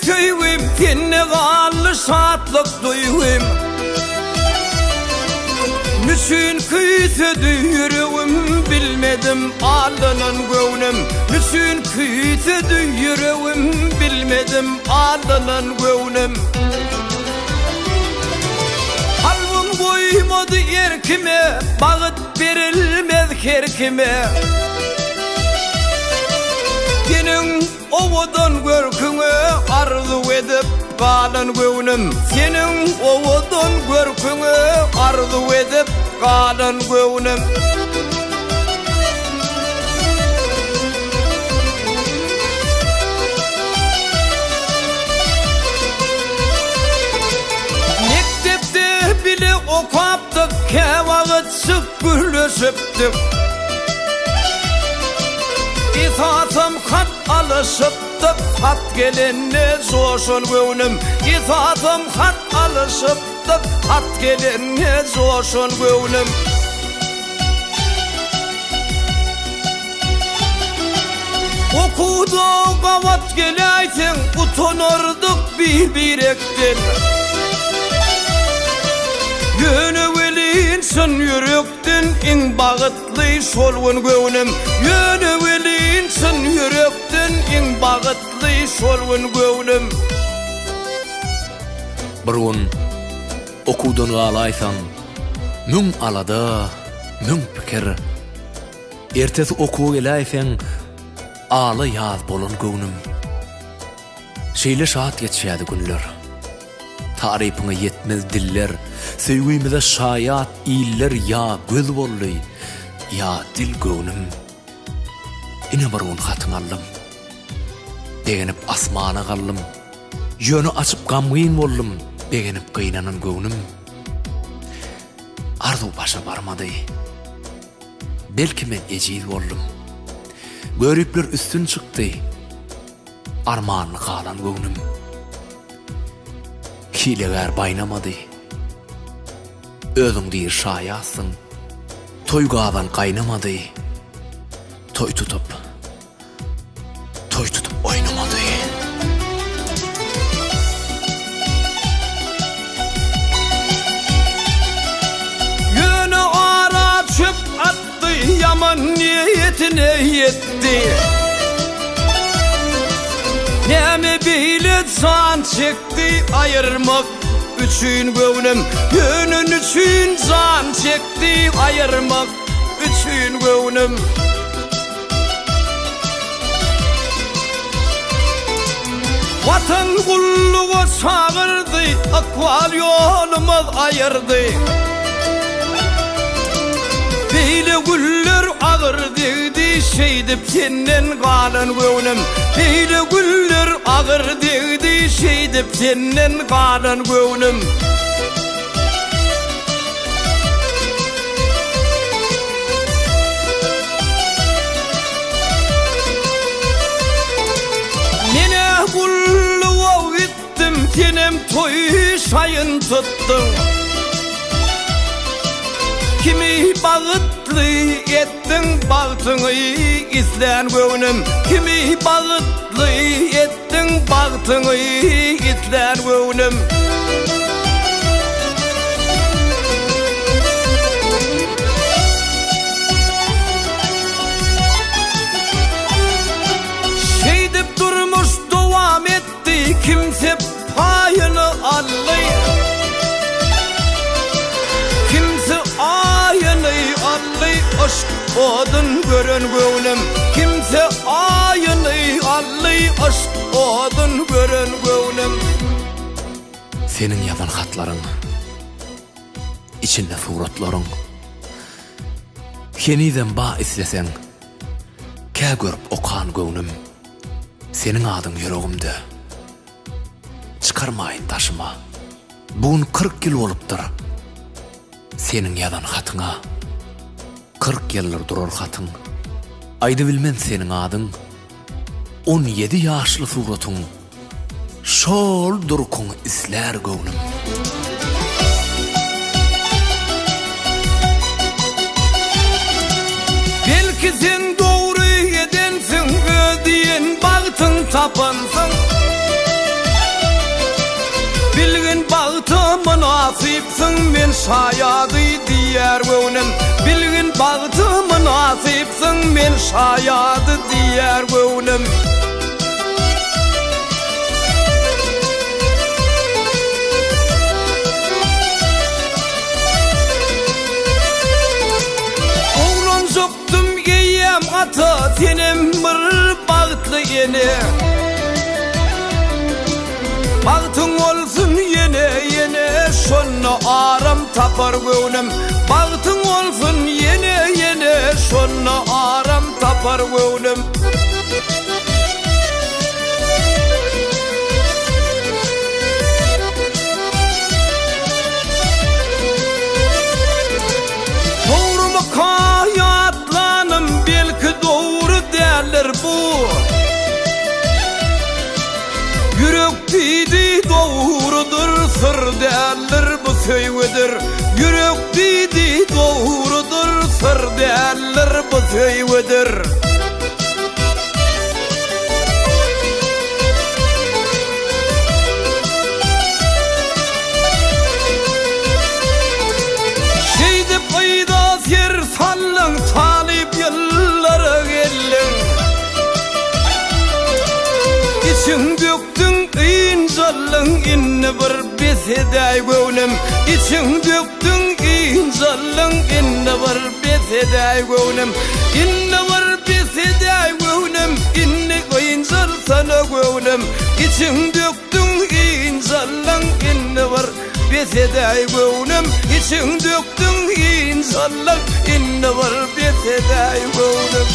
söýwüm, senne gally şatlyk duýwym. Nüçün küýsedi yüregim, bilmedim aldanan göwnem. Nüçün küýsedi yüregim, bilmedim aldanan göwnem. Halbym goýmady erkime, bagyt berilmez herkime. Senin owadan görküňe arzu edip galan göwnem. Senin owadan görküňe arzu edip galan göwnem. Mektepde bile okapdyk, käwagt şükürleşipdik. İsasam hat alışıptık, hat gelenne joşun göwnem. İsasam hat alışıptık, hat gelenne joşun göwnem. Okuda gavat geläýsiň, utanardyk bir-birekden. Yönewelin yürekden, iň bagytly şolgun göwnem. Yönewelin yürekden, iň bagytly şolgun göwnem. Bir gün okudan galaýsaň, müň alada, müň pikir. Ertesi okuw geläýseň, aly ýaz bolan göwnem. Şeýle şat geçýärdi günler. Tarypyňa yetmez diller, söýgüýmize şaýat iller ýa göz bolly, ýa dil göwnem. Ine bir gün hatyň aldym. Degenip asmana gallym. Ýöni açyp gamgyn boldum, begenip gıynanan göwnem. Arzu başa barmady. Belki men ejiz boldum. Görüpler üstün çykdy. Armanyny galan göwnem. Hileler baynamady. Özüň diýir şaýasyň. Toýgadan gaýnamady. Toy tutup oynamady. Ýöne ara çöp atdy, yaman niýetine ýetdi. Näme beýle can çekdi, aýyrmak üçün göwnem. Ýönün üçün can çekdi, aýyrmak üçün göwnem. Vatan gulluga çağırdy, akwal ýolumyz aýyrdy. Beýle güller agyr degdi, şeýdip senden galan göwnem. Beýle güller agyr degdi, şeýdip senden galan göwnem. Mene gulluga gittim, senem toy şaýyn tutdum. Kimi bagytly etdiň bagtyňy izlän göwnem. Kimi bagytly etdiň bagtyňy izlän göwnem. Şeýdip durmuş dowam etdi, kimse paýyny ally. Aşk odun gören göwnem. Kimse aýyny ally, aşk odun gören göwnem. Senin ýazan hatlaryň, içinde suratlaryň. Heniden ba isleseň, kä görüp okan göwnem. Senin adyň yüregimde. Çıkarmayın taşıma. Bugün 40 ýyl bolupdyr. Senin ýazan hatyňa 40 ýyllar durar hatyň. Aýdy bilmem senin adyň. 17 ýaşly suratyň. Şol durkuň isler göwnem. Belki sen dogry edensiň, ödiýen bagtyň tapansyň. münasipsin men şayadı diyer göwnüm. Bilgin bagty münasipsin men şayadı diyer göwnüm. Oğlan jokdum geyem ata senem bir bagtly yene. Bagtyň bolsun yene yene şonna aram tapar göwnüm. Bagtyň bolsun yene yene şonna aram tapar göwnüm. Doğrumu hayatlanım belki doğru derler bu. Yürek dedi doğrudur sır derler bu söyledir. Yürek dedi doğrudur sır derler bu söyledir. Şeyde payda yer sallın talip yıllara gelin. İçin döktün inzallın inne bir besedey göwnüm. İçin döktün inzallın inne bir besedey göwnüm. İnne bir besedey göwnüm. İnne inzal sana göwnüm. İçin döktün inzallın inne bir besedey göwnüm. İçin döktün inzallın inne bir besedey göwnüm.